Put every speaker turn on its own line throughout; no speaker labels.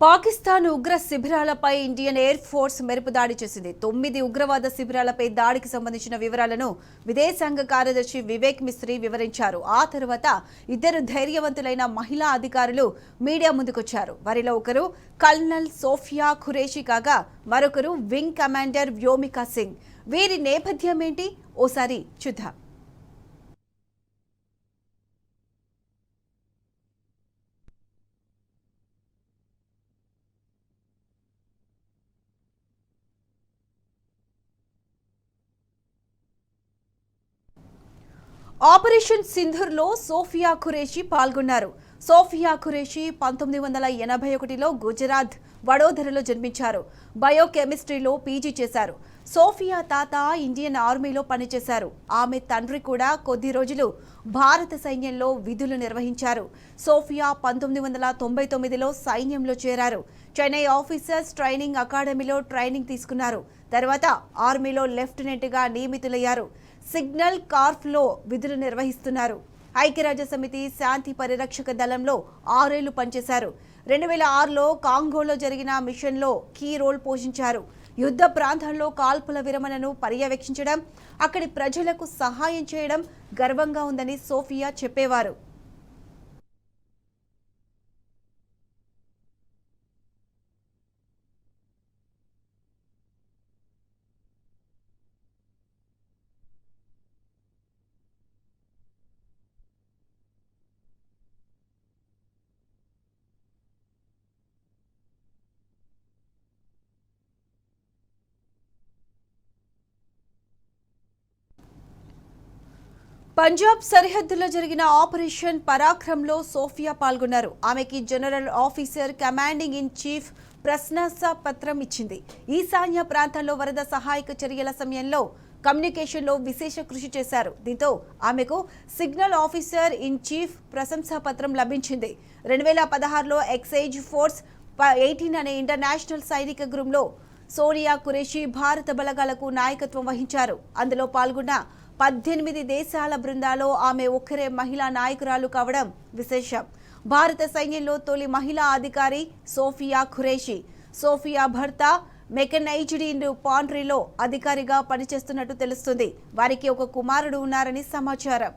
పాకిస్తాన్ ఉగ్ర శిబిరాలపై Indian air force మెరుపు దాడి చేసింది. 9 ఉగ్రవాద శిబిరాలపై దాడికి సంబంధించిన వివరాలను విదేశాంగ కార్యదర్శి వివేక్ మిస్త్రీ వివరించారు. ఆ తర్వాత ఇద్దరు ధైర్యవంతులైన మహిళా అధికారులు మీడియా ముందుకొచ్చారు. వారిలో ఒకరు కల్నల్ సోఫియా ఖురేషి కాగా మరొకరు వింగ్ కమాండర్ వ్యోమికా సింగ్. వీరి నేపథ్యం ఏంటి ఓసారి చూద్దాం. ఆపరేషన్ సింధూర్లో సోఫియా ఖురేషి పాల్గొన్నారు. సోఫియా ఖురేషి 1981లో గుజరాత్ వడోదరలో జన్మించారు. బయోకెమిస్ట్రీలో పీజీ చేశారు. సోఫియా తాత ఇండియన్ ఆర్మీలో పనిచేశారు. ఆమె తండ్రి కూడా కొద్ది రోజులు భారత సైన్యంలో విధులు నిర్వహించారు. సోఫియా 1999లో సైన్యంలో చేరారు. చెన్నై ఆఫీసర్స్ ట్రైనింగ్ అకాడమీలో ట్రైనింగ్ తీసుకున్నారు. తర్వాత ఆర్మీలో లెఫ్టినెంట్గా నియమితులయ్యారు. సిగ్నల్ కార్ప్స్లో విధులు నిర్వహిస్తున్నారు. ఐక్యరాజ్య సమితి శాంతి పరిరక్షక దళంలో 6 ఏళ్లు పనిచేశారు. 2006లో కాంగోలో జరిగిన మిషన్లో కీ రోల్ పోషించారు. యుద్ధ ప్రాంతాల్లో కాల్పుల విరమణను పర్యవేక్షించడం, అక్కడి ప్రజలకు సహాయం చేయడం గర్వంగా ఉందని సోఫియా చెప్పేవారు. పంజాబ్ సరిహద్దులో జరిగిన ఆపరేషన్ పరాక్రమ్లో సోఫియా పాల్గొన్నారు. ఆమెకి general officer commanding in chief ప్రశంసా పత్రం ఇచ్చింది. ఈశాన్య ప్రాంతాల్లో వరద సహాయక చర్యల సమయంలో కమ్యూనికేషన్లో విశేష కృషి చేశారు. దీంతో ఆమెకు సిగ్నల్ ఆఫీసర్ ఇన్ చీఫ్ ప్రశంసా పత్రం లభించింది. 2016లో ఎక్సైజ్ ఫోర్స్ 18 అనే ఇంటర్నేషనల్ సైనిక గ్రూప్లో సోనియా ఖురేషి భారత బలగాలకు నాయకత్వం వహించారు. అందులో పాల్గొన్న 18 దేశాల బృందాలో ఆమె ఒక్కరే మహిళా నాయకురాలు కావడం విశేషం. భారత సైన్యంలో తొలి మహిళా అధికారి సోఫియా ఖురేషి. సోఫియా భర్త మెకనైజ్డ్ పాంట్రీలో అధికారిగా పనిచేస్తున్నట్టు తెలుస్తుంది. వారికి ఒక కుమారుడు ఉన్నారని సమాచారం.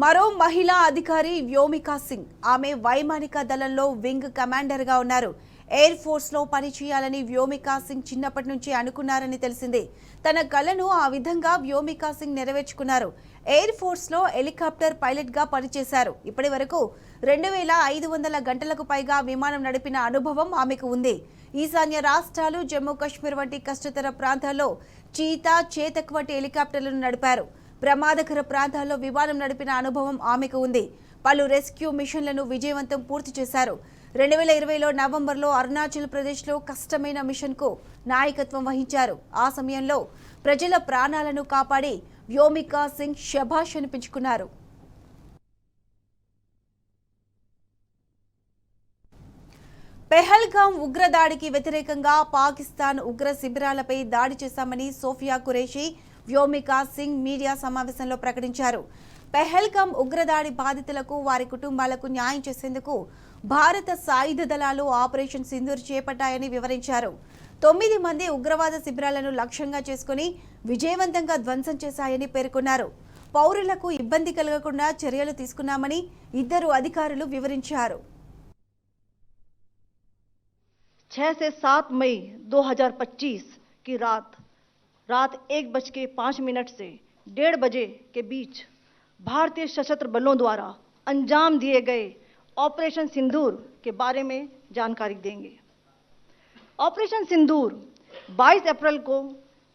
మరో మహిళా అధికారి వ్యోమికా సింగ్. ఆమె వైమానిక దళంలో వింగ్ కమాండర్గా ఉన్నారు. ఎయిర్ ఫోర్స్లో పనిచేయాలని వ్యోమికా సింగ్ చిన్నప్పటి నుంచి అనుకున్నారని తెలిసింది. తన కలను ఆ విధంగా వ్యోమికా సింగ్ నెరవేర్చుకున్నారు. ఎయిర్ ఫోర్స్లో హెలికాప్టర్ పైలట్గా పనిచేశారు. ఇప్పటి వరకు 2500 గంటలకు పైగా విమానం నడిపిన అనుభవం ఆమెకు ఉంది. ఈశాన్య రాష్ట్రాలు, జమ్మూ కాశ్మీర్ వంటి కష్టతర ప్రాంతాల్లో చీతా, చేతక్ వంటి హెలికాప్టర్లను నడిపారు. ప్రమాదకర ప్రాంతాల్లో విమానం నడిపిన అనుభవం ఆమెకు ఉంది. పలు రెస్క్యూ మిషన్లను విజయవంతం పూర్తి చేశారు. 2020లో నవంబర్లో అరుణాచల్ ప్రదేశ్లో కష్టమైన మిషన్కు నాయకత్వం వహించారు. ఆ సమయంలో ప్రజల ప్రాణాలను కాపాడి వ్యోమికా సింగ్ శభాష్ అనిపించుకున్నారు. పెహల్గాం ఉగ్రదాడికి వ్యతిరేకంగా పాకిస్తాన్ ఉగ్ర శిబిరాలపై దాడి చేశామని సోఫియా ఖురేషి, వ్యోమికా సింగ్ మీడియా సమావేశంలో ప్రకటించారు. పెహల్గాం ఉగ్రదాడి బాధితులకు, వారి కుటుంబాలకు న్యాయం చేసేందుకు భారత సాయుధ దళాలు ఆపరేషన్ సింధూర్ చేపట్టాయని వివరించారు. 9 మంది ఉగ్రవాద శిబిరాలను లక్ష్యంగా చేసుకుని విజయవంతంగా ధ్వంసం చేశాయని పేర్కొన్నారు. పౌరులకు ఇబ్బంది కలగకుండా చర్యలు తీసుకున్నామని ఇద్దరు అధికారులు వివరించారు.
6 से 7 मई 2025 की रात 1:05 से 1:30 बजे के बीच भारतीय सशस्त्र बलों द्वारा अंजाम दिए गए ऑपरेशन सिंदूर के बारे में जानकारी देंगे। ऑपरेशन सिंदूर 22 अप्रैल को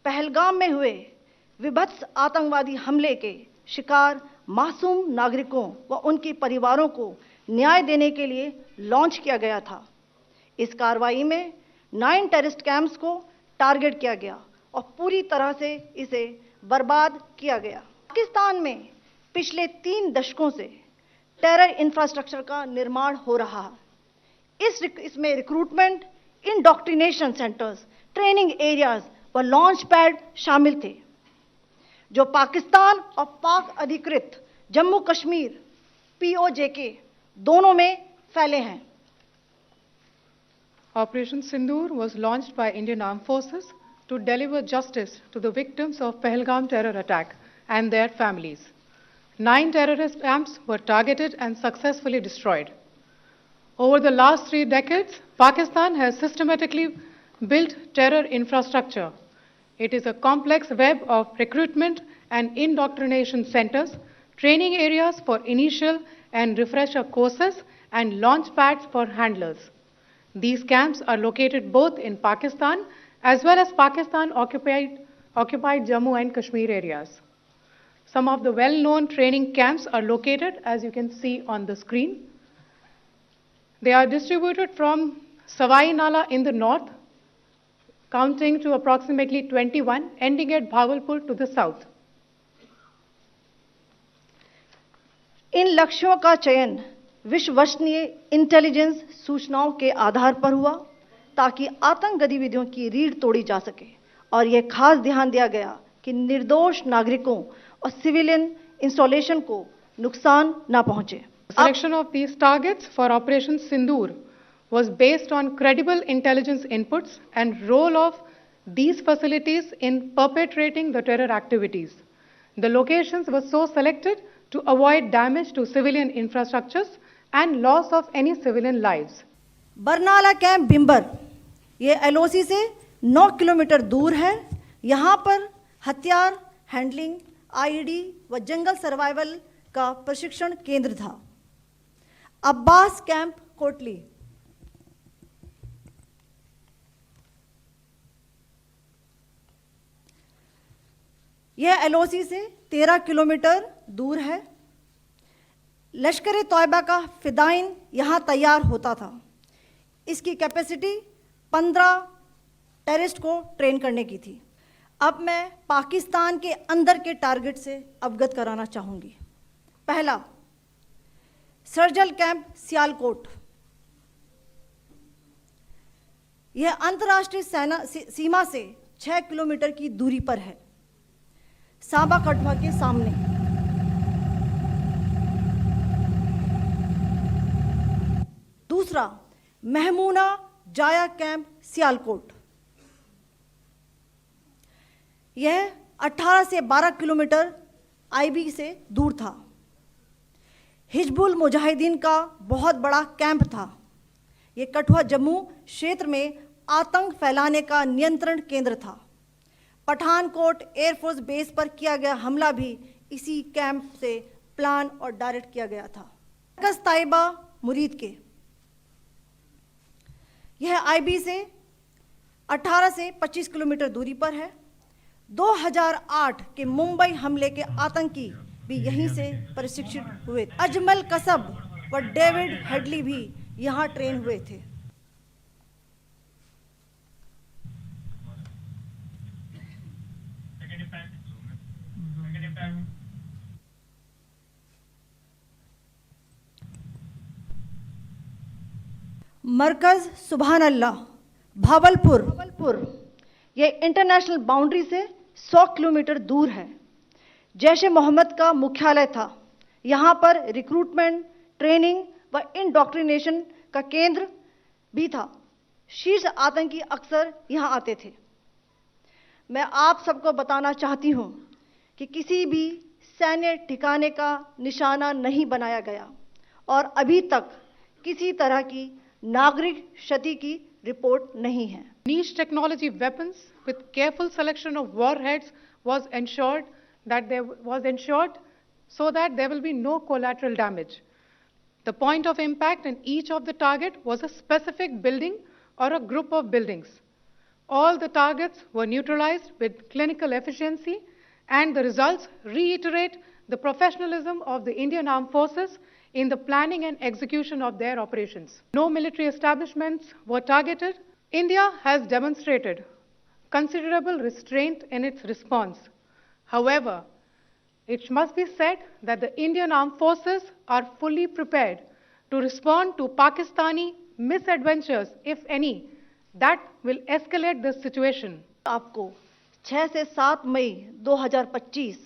पहलगाम में हुए विभत्स आतंकवादी हमले के शिकार मासूम नागरिकों व उनके परिवारों को न्याय देने के लिए लॉन्च किया गया था। इस कार्रवाई में 9 टेररिस्ट कैंप्स को टारगेट किया गया और पूरी तरह से इसे बर्बाद किया गया। पाकिस्तान में पिछले 3 दशकों से टेरर इंफ्रास्ट्रक्चर का निर्माण हो रहा है। इसमें recruitment, indoctrination centres, training areas व लॉन्च पैड शामिल थे, जो पाकिस्तान और पाक अधिकृत जम्मू कश्मीर, पीओजेके दोनों में फैले हैं।
Operation Sindoor was launched by Indian Armed Forces to deliver justice to the victims of Pahalgam terror attack and their families. 9 terrorist camps were targeted and successfully destroyed. Over the last 3 decades, Pakistan has systematically built terror infrastructure. It is a complex web of recruitment and indoctrination centers, training areas for initial and refresher courses, and launch pads for handlers. These camps are located both in Pakistan as well as Pakistan-occupied Jammu and Kashmir areas. Some of the well-known training camps are located, as you can see on the screen. They are distributed from Savai Nala in the north, counting to approximately 21, ending at Bhagalpur to the south.
इन लक्ष्यों का चयन विश्वसनीय intelligence सूचनाओं के आधार पर हुआ ताकि आतंक गतिविधियों की रीढ़ तोड़ी जा सके और यह खास ध्यान दिया गया कि निर्दोष नागरिकों और सिविलियन इंस्टॉलेशन को नुकसान न पहुंचे।
Selection of these targets for Operation Sindoor was based on credible intelligence inputs and role of these facilities in perpetrating the terror activities. The locations were so selected to avoid damage to civilian infrastructures and loss of any civilian lives.
Barnala camp Bhimber ये LOC से 9 kilometre दूर है। यहाँ पर हथियार handling, IED व जंगल survival का प्रशिक्षण केंद्र था। अब्बास कैंप कोटली यह एलओसी से 13 किलोमीटर दूर है। लश्कर तौयबा का फिदाइन यहाँ तैयार होता था। इसकी कैपेसिटी 15 टेररिस्ट को ट्रेन करने की थी। अब मैं पाकिस्तान के अंदर के टारगेट से अवगत कराना चाहूँगी। पहला, सर्जल कैंप सियालकोट। यह अंतर्राष्ट्रीय सीमा से 6 किलोमीटर की दूरी पर है, सांबा कठुआ के सामने। दूसरा, महमूना जाया कैंप सियालकोट। यह 18 से 12 किलोमीटर आईबी से दूर था। हिजबुल मुजाहिदीन का बहुत बड़ा कैंप था। यह कठुआ जम्मू क्षेत्र में आतंक फैलाने का नियंत्रण केंद्र था। पठानकोट एयरफोर्स बेस पर किया गया हमला भी इसी कैंप से प्लान और डायरेक्ट किया गया था। मरकज ताइबा मुरीद के, यह आईबी से 18 से 25 किलोमीटर दूरी पर है। 2008 के मुंबई हमले के आतंकी भी यहीं से प्रशिक्षित हुए। अजमल कसब व डेविड हेडली भी यहाँ ट्रेन हुए थे। मरकज सुभान अल्लाह भावलपुर यह इंटरनेशनल बाउंड्री से 100 किलोमीटर दूर है। जैश ए मोहम्मद का मुख्यालय था। यहाँ पर रिक्रूटमेंट, ट्रेनिंग व इंडॉक्ट्रिनेशन का केंद्र भी था। शीर्ष आतंकी अक्सर यहाँ आते थे। मैं आप सबको बताना चाहती हूँ कि किसी भी सैन्य ठिकाने का निशाना नहीं बनाया गया और अभी तक किसी तरह की नागरिक क्षति की रिपोर्ट नहीं है।
Niche technology weapons with careful selection of warheads was ensured so that there will be no collateral damage. The point of impact in each of the target was a specific building or a group of buildings. All the targets were neutralized with clinical efficiency, and the results reiterate the professionalism of the Indian Armed Forces in the planning and execution of their operations. No military establishments were targeted. India has demonstrated considerable restraint in its response. However, it must be said that the Indian Armed Forces are fully prepared to respond to Pakistani misadventures, if any, that will escalate this situation.
आपको 6 से 7 मई 2025